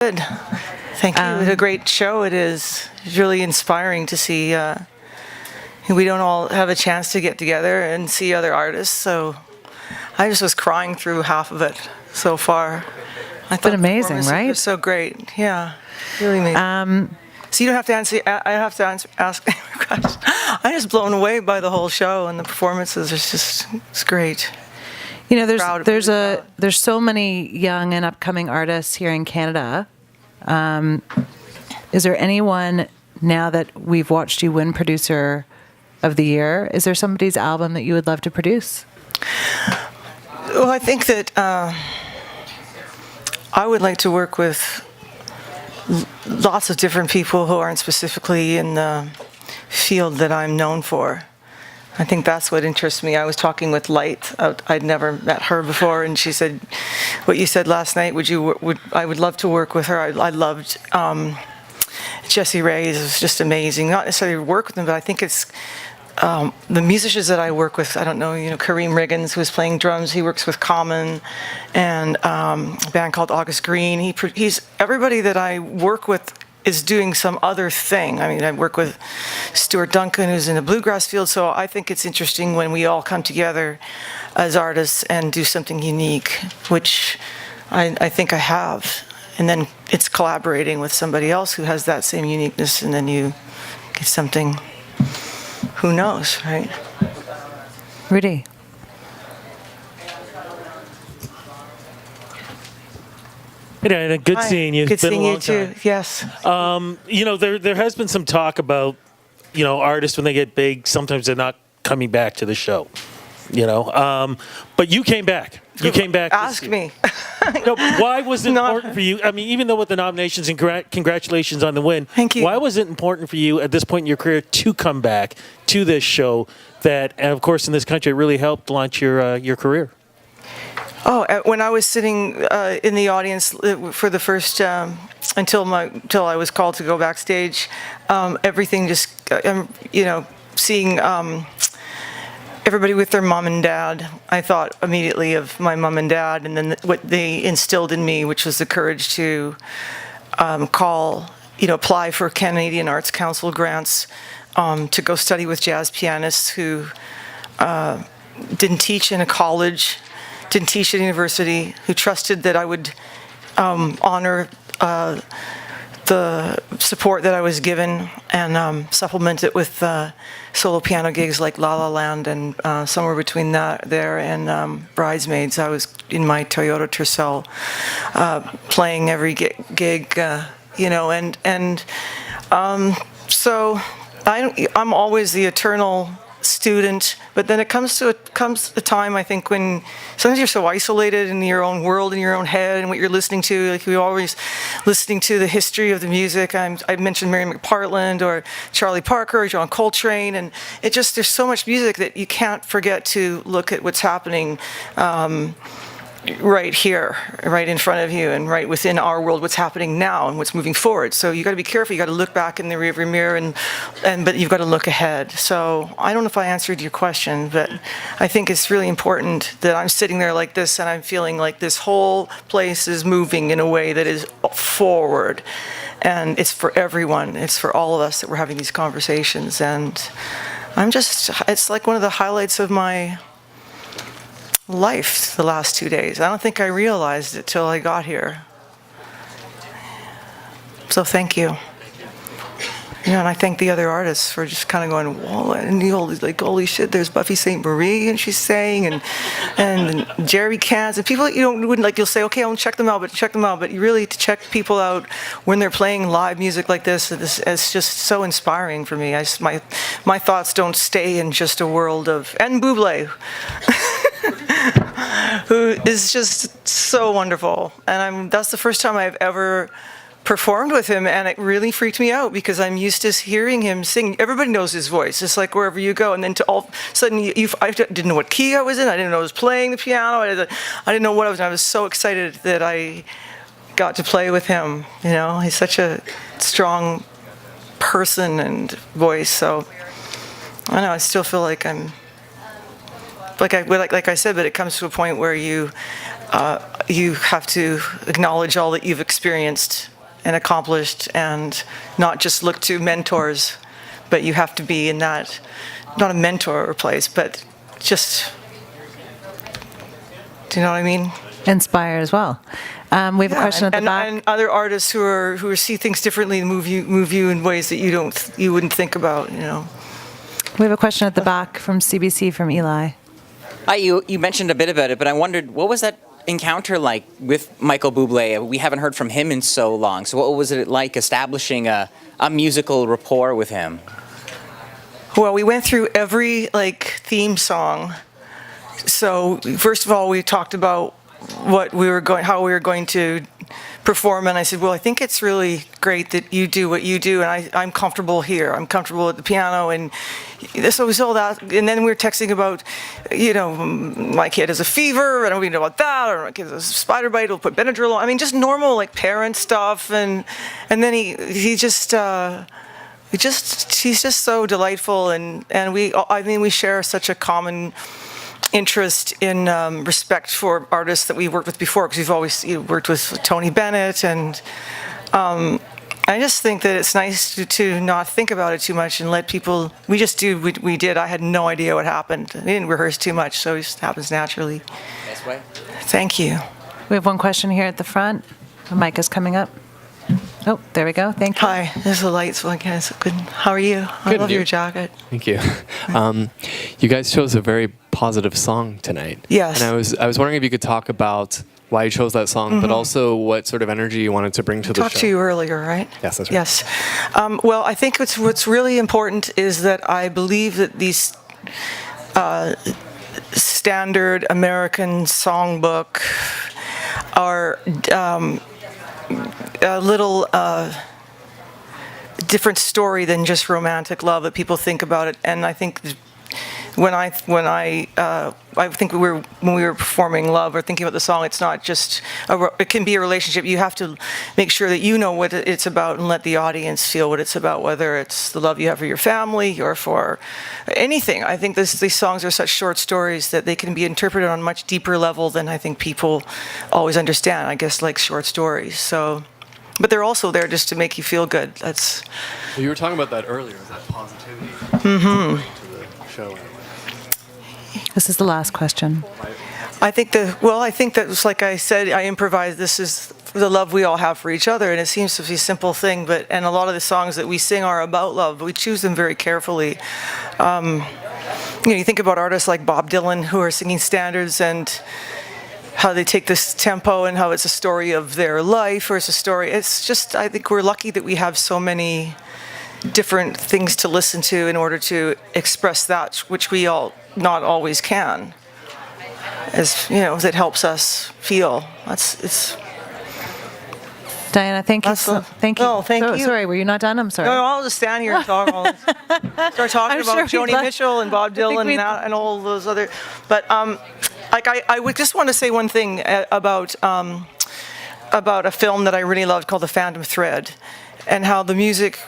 Good. Thank you. It's a great show. It is. It's really inspiring to see. We don't all have a chance to get together and see other artists, so I just was crying through half of it so far. I thought been amazing, right? It was so great. Yeah, really amazing. So you don't have to answer. I have to ask. Gosh, I'm just blown away by the whole show and the performances. It's great. You know, there's so many young and upcoming artists here in Canada. Is there anyone, now that we've watched you win Producer of the Year, is there somebody's album that you would love to produce? Well, I think that I would like to work with lots of different people who aren't specifically in the field that I'm known for. I think that's what interests me. I was talking with Light. I'd never met her before, and she said, "What you said last night. I would love to work with her." I loved Jessie Reyes. It was just amazing. Not necessarily work with them, but I think it's the musicians that I work with. I don't know, Kareem Riggins, who's playing drums. He works with Common, and a band called August Green. He's everybody that I work with is doing some other thing. I mean, I work with Stuart Duncan, who's in the bluegrass field, so I think it's interesting when we all come together as artists and do something unique, which I think I have. And then it's collaborating with somebody else who has that same uniqueness, and then you get something, who knows, right? Rudy. Hey, good seeing you. Good it's been seeing a long you too. time. Yes. There has been some talk about, artists when they get big, sometimes they're not coming back to the show. But you came back. You came back. Ask me. No, why was it important for you? I mean, even though with the nominations and congratulations on the win. Thank you. Why was it important for you at this point in your career to come back to this show that, and of course, in this country, it really helped launch your career? Oh, when I was sitting in the audience for the first until I was called to go backstage, everything just seeing everybody with their mom and dad, I thought immediately of my mom and dad, and then what they instilled in me, which was the courage to apply for Canadian Arts Council grants to go study with jazz pianists who didn't teach in a college, didn't teach at university, who trusted that I would honor the support that I was given and supplement it with solo piano gigs like La La Land and somewhere between there and Bridesmaids. I was in my Toyota Tercel playing every gig, so I'm always the eternal student, but then it comes a time, I think, when sometimes you're so isolated in your own world, in your own head, and what you're listening to. Like, we're always listening to the history of the music. I mentioned Mary McPartland or Charlie Parker or John Coltrane, and there's so much music that you can't forget to look at what's happening right here, right in front of you, and right within our world, what's happening now and what's moving forward. So you got to be careful. You got to look back in the rearview mirror, but you've got to look ahead. So I don't know if I answered your question, but I think it's really important that I'm sitting there like this and I'm feeling like this whole place is moving in a way that is forward, and it's for everyone. It's for all of us that we're having these conversations, and it's like one of the highlights of my life the last 2 days. I don't think I realized it till I got here. So thank you. And I thank the other artists for just kind of going, whoa, and holy shit, there's Buffy St. Marie, and she's saying, and Jerry Cans, and people you'll say, okay, I'll check them out, but you really, to check people out when they're playing live music like this, it's just so inspiring for me. My thoughts don't stay in just a world of, and Bublé, who is just so wonderful. And that's the first time I've ever performed with him, and it really freaked me out because I'm used to hearing him sing. Everybody knows his voice. It's like wherever you go, and then to all of a sudden, I didn't know what key I was in. I didn't know I was playing the piano. I didn't know what I was. I was so excited that I got to play with him. He's such a strong person and voice. So I know I still feel like I'm like I said, but it comes to a point where you have to acknowledge all that you've experienced and accomplished, and not just look to mentors, but you have to be in that, not a mentor place, but just, do you know what I mean? Inspire as well. We have a question at the back. And other artists who see things differently and move you in ways that you wouldn't think about, you know. We have a question at the back from CBC from Eli. You mentioned a bit about it, but I wondered, what was that encounter like with Michael Bublé? We haven't heard from him in so long. So what was it like establishing a musical rapport with him? Well, we went through every theme song. So first of all, we talked about how we were going to perform, and I said, well, I think it's really great that you do what you do, and I'm comfortable here. I'm comfortable at the piano, and so we saw that. And then we were texting about, my kid has a fever, I don't even know about that, or my kid has a spider bite, we'll put Benadryl on. I mean, just normal parent stuff, and then he's just so delightful, and we share such a common interest in respect for artists that we worked with before, because we've always worked with Tony Bennett, and I just think that it's nice to not think about it too much and let people. We just do what we did. I had no idea what happened. I didn't rehearse too much, so it just happens naturally. That's way. Thank you. We have one question here at the front. The mic is coming up. Oh, there we go. Thank you. Hi, there's the lights. Well, again, it's good. How are you? I love your jacket. Thank you. You guys chose a very positive song tonight. Yes. And I was wondering if you could talk about why you chose that song, but also what sort of energy you wanted to bring to the show. Talked to you earlier, right? Yes, that's right. Yes. Well, I think what's really important is that I believe that these standard American songbook are a little different story than just romantic love that people think about it. And I think I think when we were performing Love or thinking about the song, it's not just it can be a relationship. You have to make sure that you know what it's about and let the audience feel what it's about, whether it's the love you have for your family or for anything. I think these songs are such short stories that they can be interpreted on a much deeper level than I think people always understand. I guess like short stories. So, but they're also there just to make you feel good. That's. Well, you were talking about that earlier. That positivity to the show. This is the last question. I think that was like I said, I improvised. This is the love we all have for each other, and it seems to be a simple thing, and a lot of the songs that we sing are about love, but we choose them very carefully. You think about artists like Bob Dylan who are singing standards and how they take this tempo and how it's a story of their life, or it's a story. It's just, I think we're lucky that we have so many different things to listen to in order to express that which we all not always can. As that helps us feel. It's. Diana, thank you. Thank you. Oh, thank you. Sorry, were you not done? I'm sorry. No, I'll just stand here and talk. Start talking about Joni Mitchell and Bob Dylan and all those other. But I would just want to say one thing about a film that I really loved called The Phantom Thread, and how the music.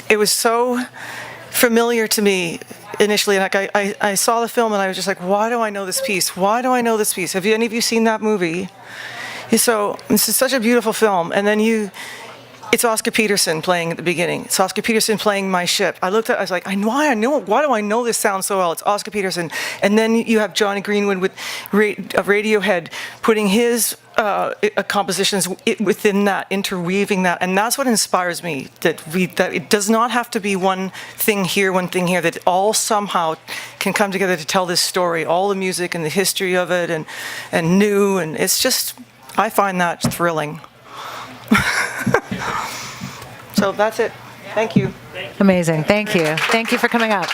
It was so familiar to me initially, and I saw the film and I was just like, why do I know this piece? Why do I know this piece? Have any of you seen that movie? So this is such a beautiful film, and then it's Oscar Peterson playing at the beginning. It's Oscar Peterson playing My Ship. I looked at it, I was like, why do I know this sound so well? It's Oscar Peterson. And then you have Johnny Greenwood with Radiohead putting his compositions within that, interweaving that. And that's what inspires me, that it does not have to be one thing here, that it all somehow can come together to tell this story, all the music and the history of it and it's just, I find that thrilling. So that's it. Thank you. Amazing. Thank you. Thank you for coming up.